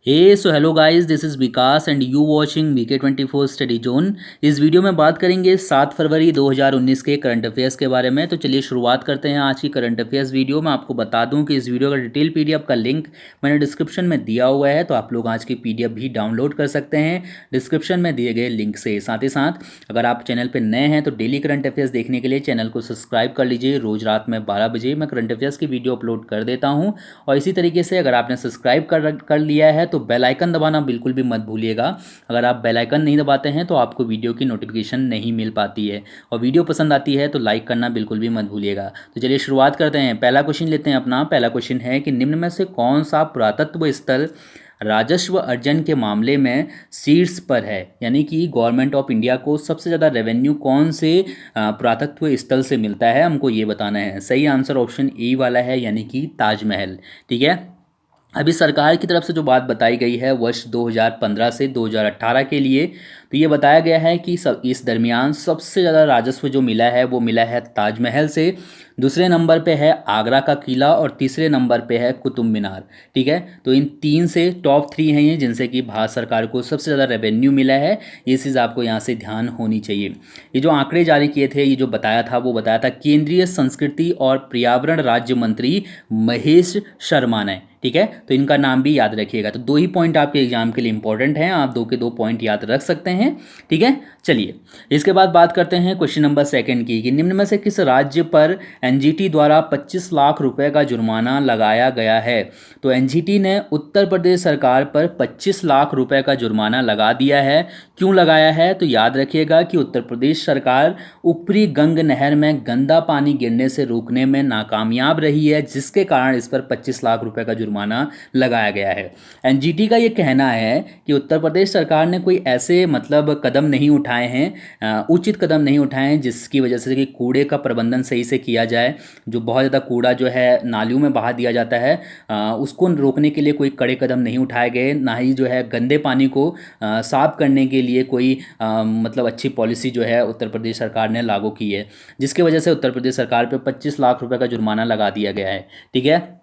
So hello guys, this is Vikas and you watching BK24 study zone. इस video में बात करेंगे 7 फरवरी 2019 के करंट अफेयर्स के बारे में। तो चलिए शुरुआत करते हैं आज की करंट अफेयर्स वीडियो में। आपको बता दूं कि इस वीडियो का डिटेल PDF का लिंक मैंने डिस्क्रिप्शन में दिया हुआ है, तो आप लोग आज की PDF भी डाउनलोड कर सकते हैं डिस्क्रिप्शन में दिए गए लिंक से। साथ ही साथ अगर आप चैनल पर नए हैं तो डेली करंट अफेयर्स देखने के लिए चैनल को सब्सक्राइब कर लीजिए। रोज़ रात में 12 बजे मैं करंट अफेयर्स की वीडियो अपलोड कर देता हूँ। और इसी तरीके से अगर आपने सब्सक्राइब कर लिया है तो बेल आइकन दबाना बिल्कुल भी मत भूलिएगा। अगर आप बेल आइकन नहीं दबाते हैं तो आपको वीडियो की नोटिफिकेशन नहीं मिल पाती है। और वीडियो पसंद आती है तो लाइक करना बिल्कुल भी मत भूलिएगा। तो चलिए शुरुआत करते हैं। पहला क्वेश्चन लेते हैं अपना। पहला क्वेश्चन है कि निम्न में से कौन सा पुरातत्व स्थल राजस्व अर्जन के मामले में शीर्ष पर है, यानी कि गवर्नमेंट ऑफ इंडिया को सबसे ज़्यादा रेवेन्यू कौन से पुरातत्व स्थल से मिलता है, हमको ये बताना है। सही आंसर ऑप्शन ए वाला है, यानी कि ताजमहल। ठीक है। अभी सरकार की तरफ से जो बात बताई गई है वर्ष 2015 से 2018 के लिए, तो ये बताया गया है कि सब इस दरमियान सबसे ज़्यादा राजस्व जो मिला है वो मिला है ताजमहल से। दूसरे नंबर पे है आगरा का किला और तीसरे नंबर पे है कुतुब मीनार। ठीक है। तो इन तीन से टॉप 3 हैं ये, जिनसे कि भारत सरकार को सबसे ज़्यादा रेवेन्यू मिला है। ये चीज़ आपको यहाँ से ध्यान होनी चाहिए। ये जो आंकड़े जारी किए थे, ये जो बताया था वो बताया था केंद्रीय संस्कृति और पर्यावरण राज्य मंत्री महेश शर्मा ने। ठीक है। तो इनका नाम भी याद रखिएगा। तो 2 ही पॉइंट आपके एग्जाम के लिए इंपॉर्टेंट हैं, आप 2 के 2 पॉइंट याद रख सकते हैं। ठीक है। चलिए इसके बाद बात करते हैं क्वेश्चन नंबर 2 की, कि निम्न में से किस राज्य पर NGT द्वारा 25 लाख रुपए का जुर्माना लगाया गया है। तो NGT ने उत्तर प्रदेश सरकार पर 25 लाख रुपए का जुर्माना लगा दिया है। क्यों लगाया है, तो याद रखिएगा कि उत्तर प्रदेश सरकार ऊपरी गंग नहर में गंदा पानी गिरने से रोकने में नाकामयाब रही है, जिसके कारण इस पर 25 लाख रुपए का जुर्माना लगाया गया है। NGT का ये कहना है कि उत्तर प्रदेश सरकार ने कोई ऐसे कदम नहीं उठाए हैं, उचित कदम नहीं उठाए हैं, जिसकी वजह से कि कूड़े का प्रबंधन सही से किया जाए। जो बहुत ज़्यादा कूड़ा जो है नालियों में बहा दिया जाता है, उसको रोकने के लिए कोई कड़े कदम नहीं उठाए गए। ना ही जो है गंदे पानी को साफ करने के लिए कोई अच्छी पॉलिसी जो है उत्तर प्रदेश सरकार ने लागू की है, जिसकी वजह से उत्तर प्रदेश सरकार पे 25 लाख रुपए का जुर्माना लगा दिया गया है। ठीक है।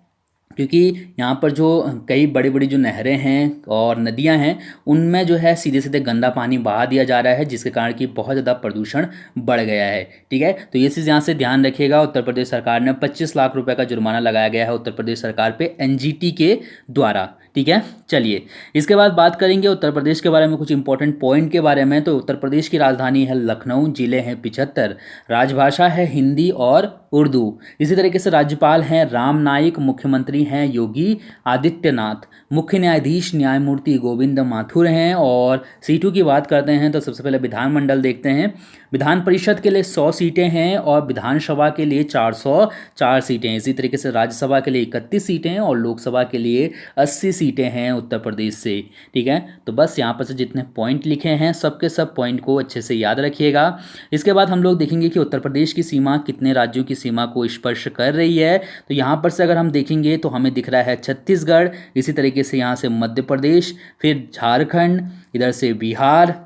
क्योंकि यहाँ पर जो कई बड़ी बड़ी जो नहरें हैं और नदियाँ हैं, उनमें जो है सीधे सीधे गंदा पानी बहा दिया जा रहा है, जिसके कारण कि बहुत ज़्यादा प्रदूषण बढ़ गया है। ठीक है। तो ये चीज़ यहाँ से ध्यान रखिएगा। उत्तर प्रदेश सरकार ने 25 लाख रुपए का जुर्माना लगाया गया है उत्तर प्रदेश सरकार पे NGT के द्वारा। ठीक है। चलिए इसके बाद बात करेंगे उत्तर प्रदेश के बारे में, कुछ इंपॉर्टेंट पॉइंट के बारे में। तो उत्तर प्रदेश की राजधानी है लखनऊ, जिले हैं 75, राजभाषा है हिंदी और उर्दू। इसी तरीके से राज्यपाल हैं राम नाईक, मुख्यमंत्री हैं योगी आदित्यनाथ, मुख्य न्यायाधीश न्यायमूर्ति गोविंद माथुर हैं। और सीटों की बात करते हैं तो सबसे पहले विधानमंडल देखते हैं। विधान परिषद के लिए 100 सीटें हैं और विधानसभा के लिए 404 सीटें हैं। इसी तरीके से राज्यसभा के लिए 31 सीटें हैं और लोकसभा के लिए 80 सीटें हैं उत्तर प्रदेश से। ठीक है। तो बस यहाँ पर से जितने पॉइंट लिखे हैं सबके सब पॉइंट को अच्छे से याद रखिएगा। इसके बाद हम लोग देखेंगे कि उत्तर प्रदेश की सीमा कितने राज्यों की सीमा को स्पर्श कर रही है। तो यहाँ पर से अगर हम देखेंगे तो हमें दिख रहा है छत्तीसगढ़, इसी तरीके से यहाँ से मध्य प्रदेश, फिर झारखंड, इधर से बिहार,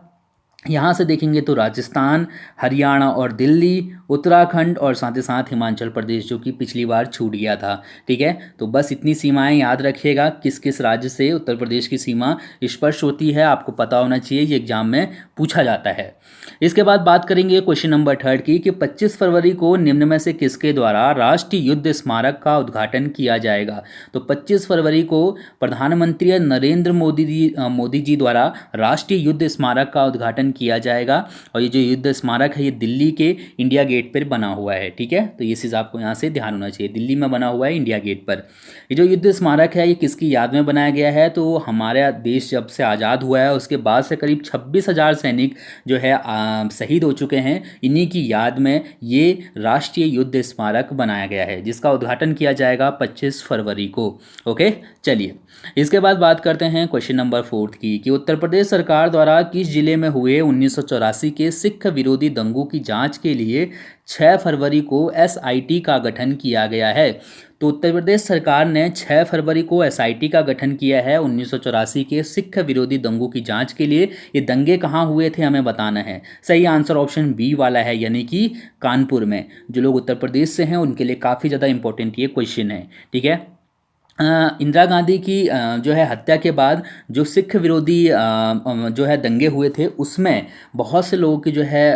यहाँ से देखेंगे तो राजस्थान, हरियाणा और दिल्ली, उत्तराखंड और साथ ही साथ हिमाचल प्रदेश, जो कि पिछली बार छूट गया था। ठीक है। तो बस इतनी सीमाएं याद रखिएगा, किस किस राज्य से उत्तर प्रदेश की सीमा स्पर्श होती है, आपको पता होना चाहिए, ये एग्जाम में पूछा जाता है। इसके बाद बात करेंगे क्वेश्चन नंबर 3 की, कि 25 फरवरी को निम्न में से किसके द्वारा राष्ट्रीय युद्ध स्मारक का उद्घाटन किया जाएगा। तो 25 फरवरी को प्रधानमंत्री नरेंद्र मोदी जी द्वारा राष्ट्रीय युद्ध स्मारक का उद्घाटन किया जाएगा। और ये जो युद्ध स्मारक है ये दिल्ली के इंडिया गेट पर बना हुआ है। ठीक है। तो ये चीज़ आपको यहाँ से ध्यान होना चाहिए, दिल्ली में बना हुआ है इंडिया गेट पर। ये जो युद्ध स्मारक है ये किसकी याद में बनाया गया है, तो हमारा देश जब से आज़ाद हुआ है उसके बाद से करीब 26,000 सैनिक जो है शहीद हो चुके हैं। इन्हीं की याद में ये राष्ट्रीय युद्ध स्मारक बनाया गया है, जिसका उद्घाटन किया जाएगा 25 फरवरी को। ओके। चलिए इसके बाद बात करते हैं क्वेश्चन नंबर 4 की, कि उत्तर प्रदेश सरकार द्वारा किस जिले में हुए 1984 के सिख विरोधी दंगों की जांच के लिए 6 फरवरी को SIT का गठन किया गया है। तो उत्तर प्रदेश सरकार ने 6 फरवरी को SIT का गठन किया है 1984 के सिख विरोधी दंगों की जांच के लिए। ये दंगे कहाँ हुए थे हमें बताना है। सही आंसर ऑप्शन बी वाला है, यानी कि कानपुर में। जो लोग उत्तर प्रदेश से हैं उनके लिए काफ़ी ज़्यादा इंपॉर्टेंट ये क्वेश्चन है। ठीक है। इंदिरा गांधी की जो है हत्या के बाद जो सिख विरोधी जो है दंगे हुए थे, उसमें बहुत से लोगों की जो है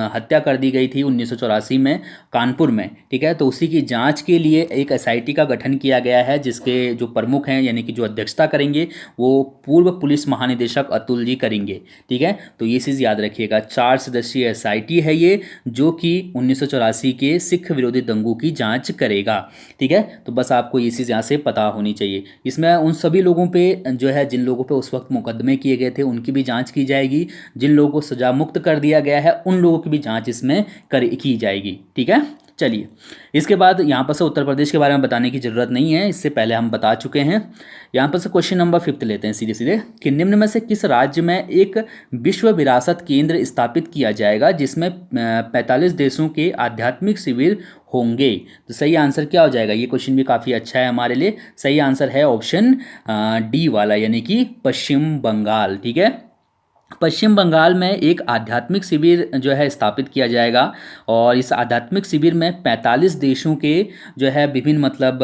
हत्या कर दी गई थी 1984 में कानपुर में। ठीक है, तो उसी की जांच के लिए एक एसआईटी का गठन किया गया है, जिसके जो प्रमुख हैं यानी कि जो अध्यक्षता करेंगे वो पूर्व पुलिस महानिदेशक अतुल जी करेंगे। ठीक है, तो ये चीज़ याद रखिएगा, 4 सदस्यीय एसआईटी है ये, जो कि 1984 के सिख विरोधी दंगों की जाँच करेगा। ठीक है, तो बस आपको ये चीज़ यहाँ से पता होनी चाहिए। इसमें उन सभी लोगों पे जो है, जिन लोगों पे उस वक्त मुकदमे किए गए थे, उनकी भी जांच की जाएगी। जिन लोगों को सजा मुक्त कर दिया गया है, उन लोगों की भी जांच इसमें की जाएगी। ठीक है, चलिए इसके बाद यहाँ पर से उत्तर प्रदेश के बारे में बताने की ज़रूरत नहीं है, इससे पहले हम बता चुके हैं। यहाँ पर से क्वेश्चन नंबर 5 लेते हैं सीधे सीधे, कि निम्न में से किस राज्य में एक विश्व विरासत केंद्र स्थापित किया जाएगा जिसमें 45 देशों के आध्यात्मिक शिविर होंगे। तो सही आंसर क्या हो जाएगा? ये क्वेश्चन भी काफ़ी अच्छा है हमारे लिए। सही आंसर है ऑप्शन डी वाला, यानी कि पश्चिम बंगाल। ठीक है, पश्चिम बंगाल में एक आध्यात्मिक शिविर जो है स्थापित किया जाएगा, और इस आध्यात्मिक शिविर में 45 देशों के जो है विभिन्न मतलब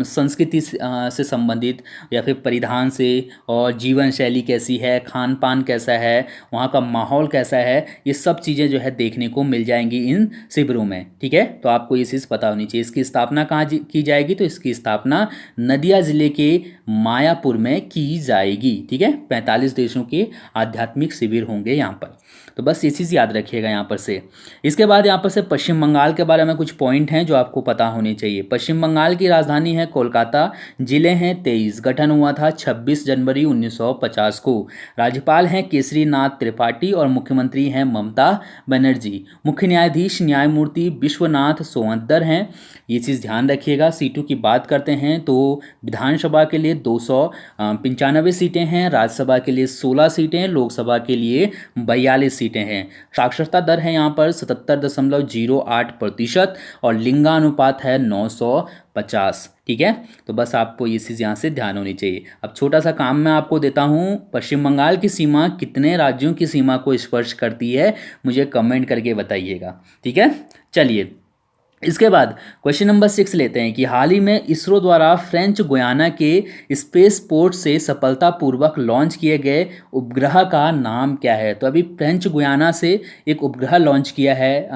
संस्कृति से संबंधित, या फिर परिधान से, और जीवन शैली कैसी है, खान पान कैसा है, वहाँ का माहौल कैसा है, ये सब चीज़ें जो है देखने को मिल जाएंगी इन शिविरों में। ठीक है, तो आपको ये चीज़ पता होनी चाहिए। इसकी स्थापना कहाँ की जाएगी? तो इसकी स्थापना नदिया जिले के मायापुर में की जाएगी। ठीक है, 45 देशों के आध्यात्मिक शिविर होंगे यहाँ पर, तो बस ये चीज़ याद रखिएगा यहाँ पर से। इसके बाद यहाँ पर से पश्चिम बंगाल के बारे में कुछ पॉइंट हैं जो आपको पता होने चाहिए। पश्चिम बंगाल की राजधानी है कोलकाता, जिले हैं 23, गठन हुआ था 26 जनवरी 1950 को। राज्यपाल हैं केसरी नाथ त्रिपाठी और मुख्यमंत्री हैं ममता बनर्जी। मुख्य न्यायाधीश न्यायमूर्ति विश्वनाथ सोवंतर हैं। ये चीज़ ध्यान रखिएगा। सीटों की बात करते हैं तो विधानसभा के लिए 295 सीटें हैं, राज्यसभा के लिए 16 सीटें, लोकसभा के लिए 42 सीटें हैं। साक्षरता दर है यहाँ पर 77.08% और लिंगानुपात है 950। ठीक है, तो बस आपको ये चीज़ यहाँ से ध्यान होनी चाहिए। अब छोटा सा काम मैं आपको देता हूँ, पश्चिम बंगाल की सीमा कितने राज्यों की सीमा को स्पर्श करती है, मुझे कमेंट करके बताइएगा। ठीक है, चलिए इसके बाद क्वेश्चन नंबर 6 लेते हैं, कि हाल ही में इसरो द्वारा फ्रेंच गुयाना के स्पेस पोर्ट से सफलतापूर्वक लॉन्च किए गए उपग्रह का नाम क्या है? तो अभी फ्रेंच गुयाना से एक उपग्रह लॉन्च किया है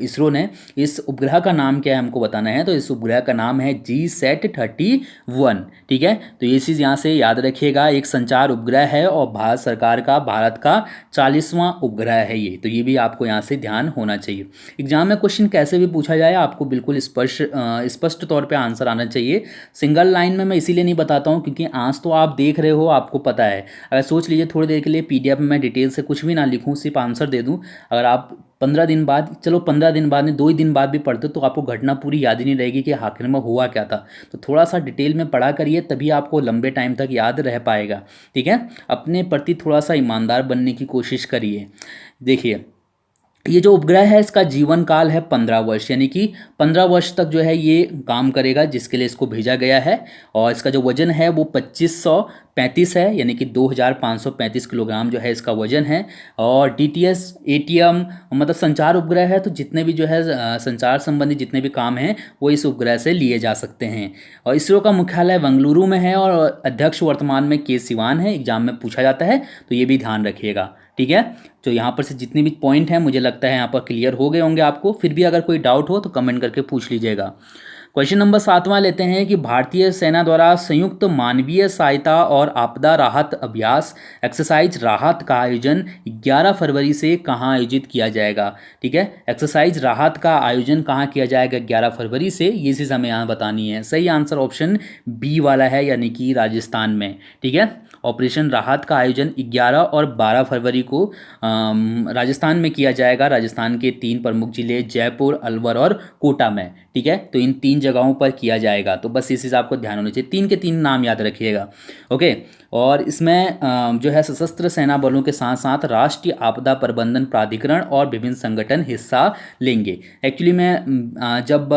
इसरो ने। इस उपग्रह का नाम क्या है हमको बताना है। तो इस उपग्रह का नाम है GSAT-31। ठीक है, तो ये चीज़ यहाँ से याद रखिएगा। एक संचार उपग्रह है और भारत सरकार का, भारत का 40वां उपग्रह है ये, तो ये भी आपको यहाँ से ध्यान होना चाहिए। एग्जाम में क्वेश्चन कैसे भी पूछा जाए, आपको बिल्कुल स्पष्ट तौर पे आंसर आना चाहिए। सिंगल लाइन में मैं इसीलिए नहीं बताता हूँ क्योंकि आज तो आप देख रहे हो, आपको पता है। अगर सोच लीजिए थोड़ी देर के लिए PDF में मैं डिटेल से कुछ भी ना लिखूँ, सिर्फ आंसर दे दूँ, अगर आप 15 दिन बाद, चलो 15 दिन बाद नहीं, 2 ही दिन बाद भी पढ़ते तो आपको घटना पूरी याद ही नहीं रहेगी कि आखिर में हुआ क्या था। तो थोड़ा सा डिटेल में पढ़ा करिए, तभी आपको लंबे टाइम तक याद रह पाएगा। ठीक है, अपने प्रति थोड़ा सा ईमानदार बनने की कोशिश करिए। देखिए ये जो उपग्रह है इसका जीवन काल है 15 वर्ष, यानी कि 15 वर्ष तक जो है ये काम करेगा, जिसके लिए इसको भेजा गया है। और इसका जो वजन है वो 2535 है, यानी कि 2535 किलोग्राम जो है इसका वजन है। और DTS ATM मतलब संचार उपग्रह है, तो जितने भी जो है संचार संबंधी जितने भी काम हैं वो इस उपग्रह से लिए जा सकते हैं। और इसरो का मुख्यालय बेंगलुरु में है और अध्यक्ष वर्तमान में के सिवान है। एग्जाम में पूछा जाता है तो ये भी ध्यान रखिएगा। ठीक है, तो यहाँ पर से जितने भी पॉइंट हैं मुझे लगता है यहाँ पर क्लियर हो गए होंगे आपको। फिर भी अगर कोई डाउट हो तो कमेंट करके पूछ लीजिएगा। क्वेश्चन नंबर 7वां लेते हैं, कि भारतीय सेना द्वारा संयुक्त मानवीय सहायता और आपदा राहत अभ्यास एक्सरसाइज राहत का आयोजन 11 फरवरी से कहाँ आयोजित किया जाएगा? ठीक है, एक्सरसाइज राहत का आयोजन कहाँ किया जाएगा 11 फरवरी से, ये चीज़ हमें यहाँ बतानी है। सही आंसर ऑप्शन बी वाला है, यानी कि राजस्थान में। ठीक है, ऑपरेशन राहत का आयोजन 11 और 12 फरवरी को राजस्थान में किया जाएगा। राजस्थान के 3 प्रमुख जिले जयपुर, अलवर और कोटा में। ठीक है, तो इन 3 जगहों पर किया जाएगा। तो बस इस चीज़ आपको ध्यान होना चाहिए, 3 के 3 नाम याद रखिएगा। ओके, और इसमें जो है सशस्त्र सेना बलों के साथ साथ राष्ट्रीय आपदा प्रबंधन प्राधिकरण और विभिन्न संगठन हिस्सा लेंगे। एक्चुअली में जब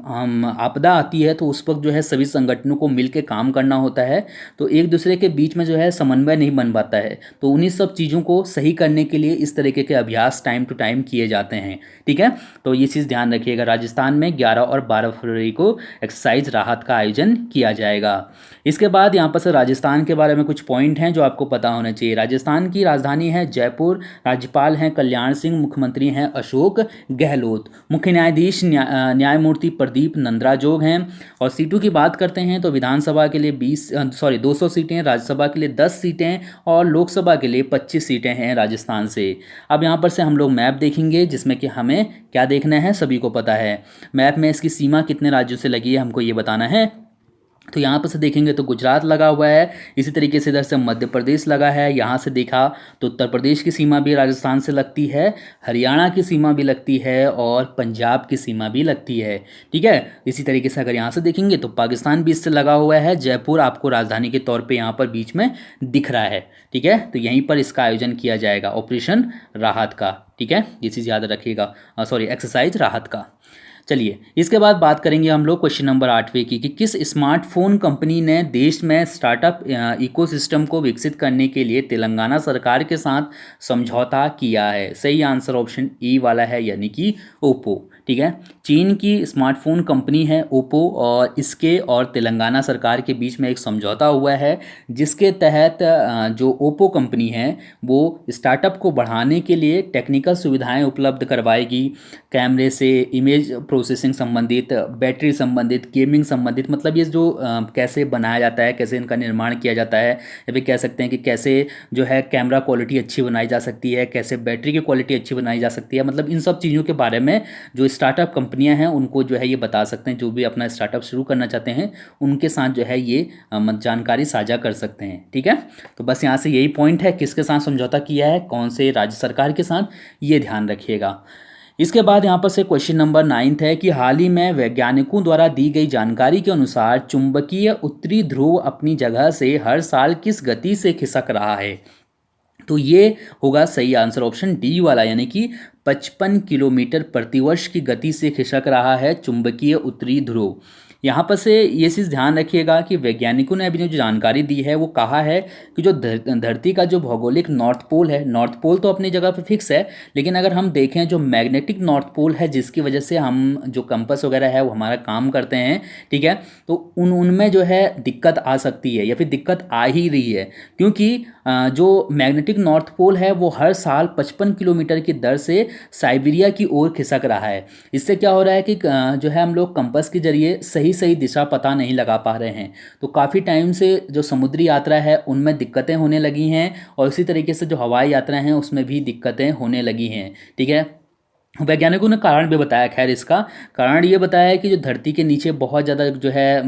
हम आपदा आती है तो उस वक्त जो है सभी संगठनों को मिलकर काम करना होता है। तो एक दूसरे के बीच में जो जो है समन्वय नहीं बन पाता है। तो उन्हीं सब चीज़ों को सही करने के लिए इस तरीके के अभ्यास टाइम टू टाइम किए जाते हैं। ठीक है, तो ये चीज़ ध्यान रखिएगा। राजस्थान में 11 और 12 फरवरी को एक्सरसाइज राहत का आयोजन किया जाएगा। इसके बाद यहाँ पर से राजस्थान के बारे में कुछ पॉइंट हैं जो आपको पता होना चाहिए। राजस्थान की राजधानी है जयपुर, राज्यपाल हैं कल्याण सिंह, मुख्यमंत्री हैं अशोक गहलोत, मुख्य न्यायाधीश न्यायमूर्ति प्रदीप नंद्राजोग हैं। और सीटों की बात करते हैं तो विधानसभा के लिए 200 सीटें, राज्यसभा के लिए 10 सीटें और लोकसभा के लिए 25 सीटें हैं राजस्थान से। अब यहाँ पर से हम लोग मैप देखेंगे जिसमें कि हमें क्या देखना है सभी को पता है। मैप में इसकी सीमा कितने राज्यों से लगी है हमको ये बताना है। तो यहाँ पर से देखेंगे तो गुजरात लगा हुआ है, इसी तरीके से इधर से मध्य प्रदेश लगा है, यहाँ से देखा तो उत्तर प्रदेश की सीमा भी राजस्थान से लगती है, हरियाणा की सीमा भी लगती है और पंजाब की सीमा भी लगती है। ठीक है, इसी तरीके से अगर यहाँ से देखेंगे तो पाकिस्तान भी इससे लगा हुआ है, जयपुर आपको राजधानी के तौर पर यहाँ पर बीच में दिख रहा है। ठीक है, तो यहीं पर इसका आयोजन किया जाएगा ऑपरेशन राहत का। ठीक है, ये चीज़ याद रखिएगा, एक्सरसाइज राहत का। चलिए इसके बाद बात करेंगे हम लोग क्वेश्चन नंबर 8वें की कि किस स्मार्टफोन कंपनी ने देश में स्टार्टअप इकोसिस्टम को विकसित करने के लिए तेलंगाना सरकार के साथ समझौता किया है। सही आंसर ऑप्शन ई वाला है, यानी कि ओप्पो। ठीक है, चीन की स्मार्टफोन कंपनी है ओप्पो और इसके और तेलंगाना सरकार के बीच में एक समझौता हुआ है जिसके तहत जो ओप्पो कंपनी है वो स्टार्टअप को बढ़ाने के लिए टेक्निकल सुविधाएं उपलब्ध करवाएगी। कैमरे से इमेज प्रोसेसिंग संबंधित, बैटरी संबंधित, गेमिंग संबंधित, मतलब ये जो कैसे बनाया जाता है, कैसे इनका निर्माण किया जाता है, या फिर कह सकते हैं कि कैसे जो है कैमरा क्वालिटी अच्छी बनाई जा सकती है, कैसे बैटरी की क्वालिटी अच्छी बनाई जा सकती है, मतलब इन सब चीज़ों के बारे में जो स्टार्टअप कंपनियां हैं उनको जो है ये बता सकते हैं। जो भी अपना स्टार्टअप शुरू करना चाहते हैं उनके साथ जो है ये जानकारी साझा कर सकते हैं। ठीक है, तो बस यहाँ से यही पॉइंट है, किसके साथ समझौता किया है, कौन से राज्य सरकार के साथ, ये ध्यान रखिएगा। इसके बाद यहाँ पर से क्वेश्चन नंबर 9 है कि हाल ही में वैज्ञानिकों द्वारा दी गई जानकारी के अनुसार चुंबकीय उत्तरी ध्रुव अपनी जगह से हर साल किस गति से खिसक रहा है। तो ये होगा सही आंसर ऑप्शन डी वाला, यानी कि 55 किलोमीटर प्रतिवर्ष की गति से खिसक रहा है चुंबकीय उत्तरी ध्रुव। यहाँ पर से ये चीज़ ध्यान रखिएगा कि वैज्ञानिकों ने अभी जो जानकारी दी है वो कहा है कि जो धरती का जो भौगोलिक नॉर्थ पोल है, नॉर्थ पोल तो अपनी जगह पर फिक्स है, लेकिन अगर हम देखें जो मैग्नेटिक नॉर्थ पोल है जिसकी वजह से हम जो कंपास वगैरह है वो हमारा काम करते हैं, ठीक है, तो उनमें जो है दिक्कत आ सकती है या फिर दिक्कत आ ही रही है, क्योंकि जो मैग्नेटिक नॉर्थ पोल है वो हर साल 55 किलोमीटर की दर से साइबेरिया की ओर खिसक रहा है। इससे क्या हो रहा है कि जो है हम लोग कंपास के जरिए सही दिशा पता नहीं लगा पा रहे हैं। तो काफ़ी टाइम से जो समुद्री यात्रा है उनमें दिक्कतें होने लगी हैं और इसी तरीके से जो हवाई यात्रा हैं उसमें भी दिक्कतें होने लगी हैं। ठीक है, वैज्ञानिकों ने कारण भी बताया। खैर इसका कारण ये बताया है कि जो धरती के नीचे बहुत ज़्यादा जो है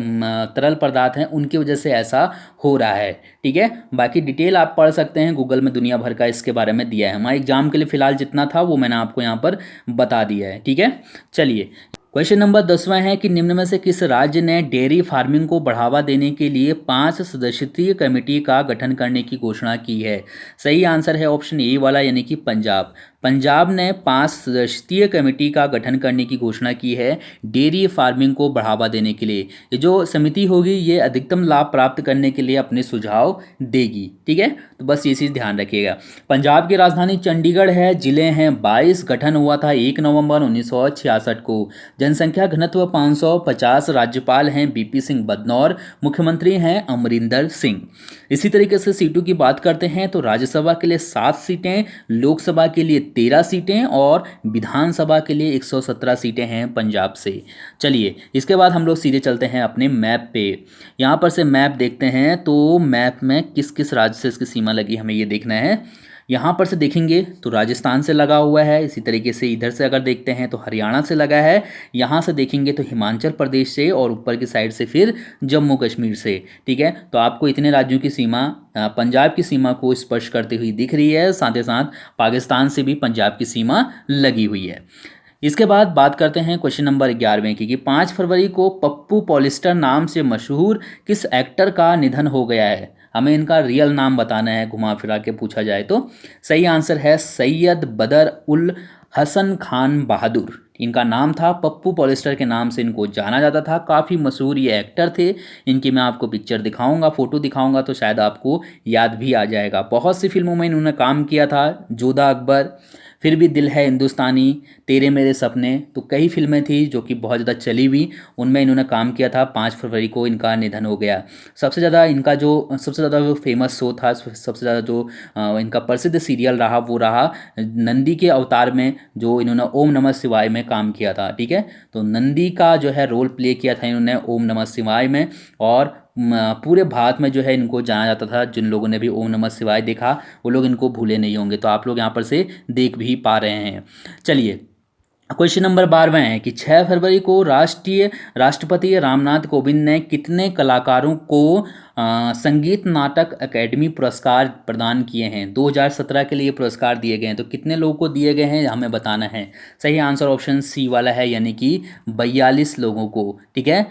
तरल पदार्थ हैं उनकी वजह से ऐसा हो रहा है। ठीक है, बाकी डिटेल आप पढ़ सकते हैं, गूगल में दुनिया भर का इसके बारे में दिया है। हमारे एग्जाम के लिए फ़िलहाल जितना था वो मैंने आपको यहाँ पर बता दिया है। ठीक है, चलिए क्वेश्चन नंबर 10वां है कि निम्न में से किस राज्य ने डेयरी फार्मिंग को बढ़ावा देने के लिए 5 सदस्यीय कमेटी का गठन करने की घोषणा की है। सही आंसर है ऑप्शन ए वाला, यानी कि पंजाब। पंजाब ने 5 सदस्यीय कमेटी का गठन करने की घोषणा की है डेयरी फार्मिंग को बढ़ावा देने के लिए। ये जो समिति होगी ये अधिकतम लाभ प्राप्त करने के लिए अपने सुझाव देगी। ठीक है, तो बस ये चीज़ ध्यान रखिएगा। पंजाब की राजधानी चंडीगढ़ है, जिले हैं 22, गठन हुआ था 1 नवंबर 1966 को, जनसंख्या घनत्व 550, राज्यपाल हैं बीपी सिंह बदनौर, मुख्यमंत्री हैं अमरिंदर सिंह। इसी तरीके से सीटों की बात करते हैं तो राज्यसभा के लिए 7 सीटें, लोकसभा के लिए 13 सीटें और विधानसभा के लिए 117 सीटें हैं पंजाब से। चलिए इसके बाद हम लोग सीधे चलते हैं अपने मैप पे। यहाँ पर से मैप देखते हैं तो मैप में किस किस राज्य से इसकी सीमा लगी हमें ये देखना है। यहाँ पर से देखेंगे तो राजस्थान से लगा हुआ है, इसी तरीके से इधर से अगर देखते हैं तो हरियाणा से लगा है, यहाँ से देखेंगे तो हिमाचल प्रदेश से और ऊपर की साइड से फिर जम्मू कश्मीर से। ठीक है, तो आपको इतने राज्यों की सीमा पंजाब की सीमा को स्पर्श करती हुई दिख रही है, साथ ही साथ पाकिस्तान से भी पंजाब की सीमा लगी हुई है। इसके बाद बात करते हैं क्वेश्चन नंबर 11वें की कि 5 फरवरी को पप्पू पॉलिस्टर नाम से मशहूर किस एक्टर का निधन हो गया है। हमें इनका रियल नाम बताना है, घुमा फिरा के पूछा जाए तो। सही आंसर है सैयद बदर उल हसन खान बहादुर इनका नाम था। पप्पू पॉलिस्टर के नाम से इनको जाना जाता था। काफ़ी मशहूर ये एक्टर थे। इनकी मैं आपको पिक्चर दिखाऊंगा, फ़ोटो दिखाऊंगा तो शायद आपको याद भी आ जाएगा। बहुत सी फिल्मों में इन्होंने काम किया था। जोधा अकबर, फिर भी दिल है हिंदुस्तानी, तेरे मेरे सपने, तो कई फिल्में थी जो कि बहुत ज़्यादा चली हुई, उनमें इन्होंने काम किया था। 5 फरवरी को इनका निधन हो गया। सबसे ज़्यादा जो फेमस शो था, सबसे ज़्यादा जो इनका प्रसिद्ध सीरियल रहा वो रहा नंदी के अवतार में, जो इन्होंने ओम नमः शिवाय में काम किया था। ठीक है, तो नंदी का जो है रोल प्ले किया था इन्होंने ओम नमः शिवाय में। और पूरे भारत में जो है इनको जाना जाता था। जिन लोगों ने भी ओम नमः शिवाय देखा वो लोग इनको भूले नहीं होंगे। तो आप लोग यहाँ पर से देख भी पा रहे हैं। चलिए, क्वेश्चन नंबर 12 है कि 6 फरवरी को राष्ट्रपति रामनाथ कोविंद ने कितने कलाकारों को संगीत नाटक अकेडमी पुरस्कार प्रदान किए हैं? 2017 के लिए पुरस्कार दिए गए हैं, तो कितने लोगों को दिए गए हैं हमें बताना है। सही आंसर ऑप्शन सी वाला है, यानी कि 42 लोगों को। ठीक है,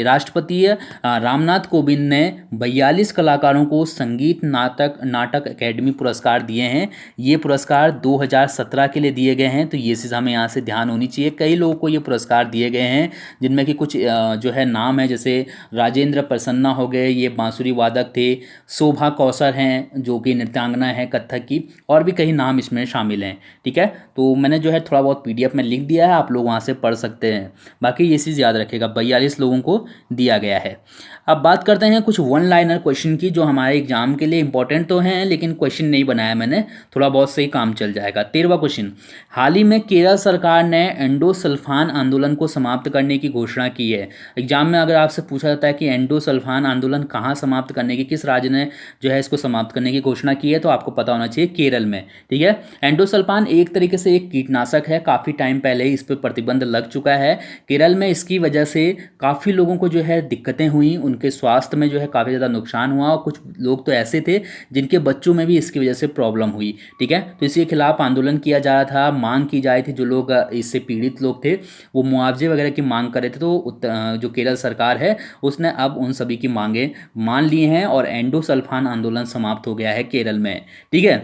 राष्ट्रपति रामनाथ कोविंद ने 42 कलाकारों को संगीत नाटक अकेडमी पुरस्कार दिए हैं। ये पुरस्कार 2017 के लिए दिए गए हैं, तो ये चीज़ हमें यहाँ से ध्यान होनी चाहिए। कई लोगों को ये पुरस्कार दिए गए हैं, जिनमें कि कुछ जो है नाम है, जैसे राजेंद्र प्रसन्ना हो गए, ये बांसुरी वादक थे। शोभा कौशर हैं जो कि नृत्यांगना है कथक की, और भी कई नाम इसमें शामिल हैं। ठीक है, तो मैंने जो है थोड़ा बहुत PDF में लिख दिया है, आप लोग वहाँ से पढ़ सकते हैं। बाकी ये चीज़ याद रखेगा, 42 लोगों को दिया गया है। अब बात करते हैं कुछ वन लाइनर क्वेश्चन की, जो हमारे एग्जाम के लिए इंपॉर्टेंट तो हैं, लेकिन क्वेश्चन नहीं बनाया मैंने, थोड़ा बहुत से ही काम चल जाएगा। 13वां क्वेश्चन, हाल ही में केरल सरकार ने एंडोसल्फान आंदोलन को समाप्त करने की घोषणा की है। एग्जाम में अगर आपसे पूछा जाता है कि एंडोसल्फान आंदोलन कहाँ समाप्त करने की, किस राज्य ने जो है इसको समाप्त करने की घोषणा की है, तो आपको पता होना चाहिए केरल में। ठीक है, एंडोसल्फान एक तरीके से एक कीटनाशक है। काफ़ी टाइम पहले ही इस पर प्रतिबंध लग चुका है केरल में। इसकी वजह से काफ़ी लोगों को जो है दिक्कतें हुई, उनके स्वास्थ्य में जो है काफ़ी ज़्यादा नुकसान हुआ, और कुछ लोग तो ऐसे थे जिनके बच्चों में भी इसकी वजह से प्रॉब्लम हुई। ठीक है, तो इसके खिलाफ आंदोलन किया जा रहा था, मांग की जा रही थी। जो लोग इससे पीड़ित लोग थे वो मुआवजे वगैरह की मांग कर रहे थे। तो जो केरल सरकार है उसने अब उन सभी की मांगे मान ली हैं, और एंडोसल्फान आंदोलन समाप्त हो गया है केरल में। ठीक है,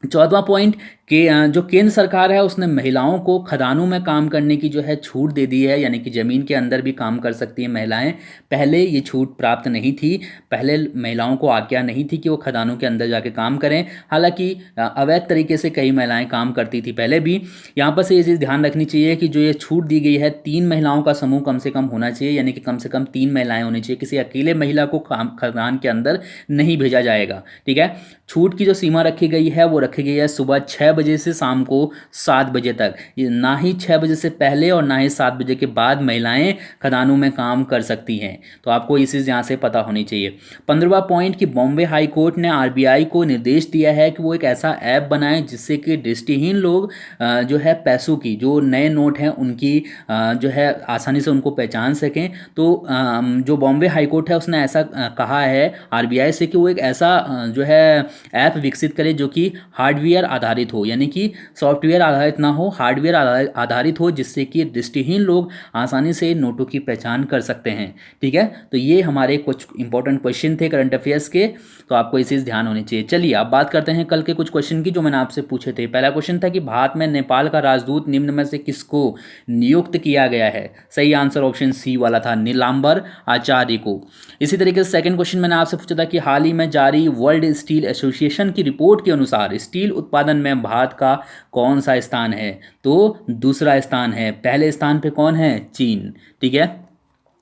14वां पॉइंट कि जो केंद्र सरकार है उसने महिलाओं को खदानों में काम करने की जो है छूट दे दी है, यानी कि ज़मीन के अंदर भी काम कर सकती हैं महिलाएं। पहले ये छूट प्राप्त नहीं थी, पहले महिलाओं को आज्ञा नहीं थी कि वो खदानों के अंदर जाके काम करें। हालांकि अवैध तरीके से कई महिलाएं काम करती थी पहले भी। यहाँ पर से ये चीज़ ध्यान रखनी चाहिए कि जो ये छूट दी गई है, 3 महिलाओं का समूह कम से कम होना चाहिए, यानी कि कम से कम 3 महिलाएं होनी चाहिए। किसी अकेले महिला को खदान के अंदर नहीं भेजा जाएगा। ठीक है, छूट की जो सीमा रखी गई है वो रखी गई है सुबह 6 बजे से शाम को 7 बजे तक। ना ही 6 बजे से पहले और ना ही 7 बजे के बाद महिलाएं खदानों में काम कर सकती हैं। तो आपको इस चीज़ यहाँ से पता होनी चाहिए। 15वां पॉइंट कि बॉम्बे हाई कोर्ट ने RBI को निर्देश दिया है कि वो एक ऐसा ऐप बनाए जिससे कि दृष्टिहीन लोग जो है पैसों की, जो नए नोट हैं उनकी जो है आसानी से उनको पहचान सकें। तो जो बॉम्बे हाई कोर्ट है उसने ऐसा कहा है RBI से कि वो एक ऐसा जो है ऐप विकसित करे जो कि हार्डवेयर आधारित हो, यानी कि सॉफ्टवेयर आधारित ना हो, हार्डवेयर आधारित हो, जिससे कि दृष्टिहीन लोग आसानी से नोटों की पहचान कर सकते हैं। ठीक है, तो ये हमारे कुछ इंपॉर्टेंट क्वेश्चन थे करंट अफेयर्स के, तो आपको इस चीज़ ध्यान होनी चाहिए। चलिए अब बात करते हैं कल के कुछ क्वेश्चन की जो मैंने आपसे पूछे थे। पहला क्वेश्चन था कि भारत में नेपाल का राजदूत निम्न में से किसको नियुक्त किया गया है? सही आंसर ऑप्शन सी वाला था, नीलांबर आचार्य को। इसी तरीके से सेकंड क्वेश्चन मैंने आपसे पूछा था कि हाल ही में जारी वर्ल्ड स्टील एसोसिएशन की रिपोर्ट के अनुसार स्टील उत्पादन में भारत का कौन सा स्थान है? तो दूसरा स्थान है। पहले स्थान पे कौन है? चीन। ठीक है,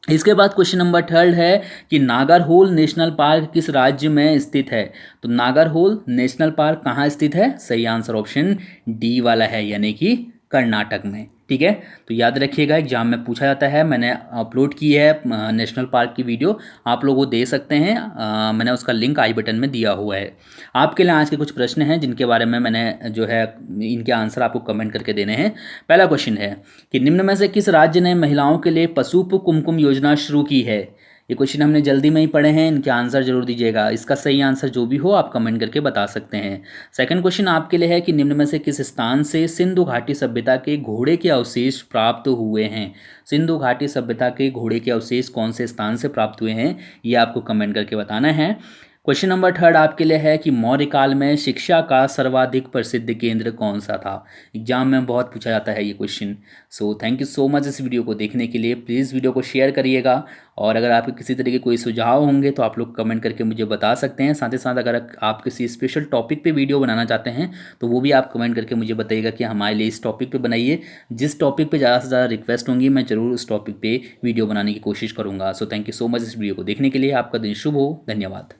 इसके बाद क्वेश्चन नंबर 3 है कि नागरहोल नेशनल पार्क किस राज्य में स्थित है? तो नागरहोल नेशनल पार्क कहाँ स्थित है? सही आंसर ऑप्शन डी वाला है, यानी कि कर्नाटक में। ठीक है, तो याद रखिएगा एग्जाम में पूछा जाता है। मैंने अपलोड की है नेशनल पार्क की वीडियो, आप लोग वो दे सकते हैं। मैंने उसका लिंक आई बटन में दिया हुआ है। आपके लिए आज के कुछ प्रश्न हैं जिनके बारे में मैंने जो है इनके आंसर आपको कमेंट करके देने हैं। पहला क्वेश्चन है कि निम्न में से किस राज्य ने महिलाओं के लिए पशुप कुमकुम योजना शुरू की है? ये क्वेश्चन हमने जल्दी में ही पढ़े हैं, इनके आंसर जरूर दीजिएगा। इसका सही आंसर जो भी हो आप कमेंट करके बता सकते हैं। सेकंड क्वेश्चन आपके लिए है कि निम्न में से किस स्थान से सिंधु घाटी सभ्यता के घोड़े के अवशेष प्राप्त हुए हैं? सिंधु घाटी सभ्यता के घोड़े के अवशेष कौन से स्थान से प्राप्त हुए हैं, ये आपको कमेंट करके बताना है। क्वेश्चन नंबर थर्ड आपके लिए है कि मौर्य काल में शिक्षा का सर्वाधिक प्रसिद्ध केंद्र कौन सा था। एग्जाम में बहुत पूछा जाता है ये question. So thank you so much इस वीडियो को देखने के लिए। प्लीज़ वीडियो को शेयर करिएगा, और अगर आपके किसी तरह के कोई सुझाव होंगे तो आप लोग कमेंट करके मुझे बता सकते हैं। साथ ही साथ अगर आप किसी स्पेशल टॉपिक पे वीडियो बनाना चाहते हैं तो वो भी आप कमेंट करके मुझे बताइएगा कि हमारे लिए इस टॉपिक पे बनाइए। जिस टॉपिक पे ज़्यादा से ज़्यादा रिक्वेस्ट होंगी मैं ज़रूर उस टॉपिक पे वीडियो बनाने की कोशिश करूँगा। So thank you so much इस वीडियो को देखने के लिए। आपका दिन शुभ हो। धन्यवाद।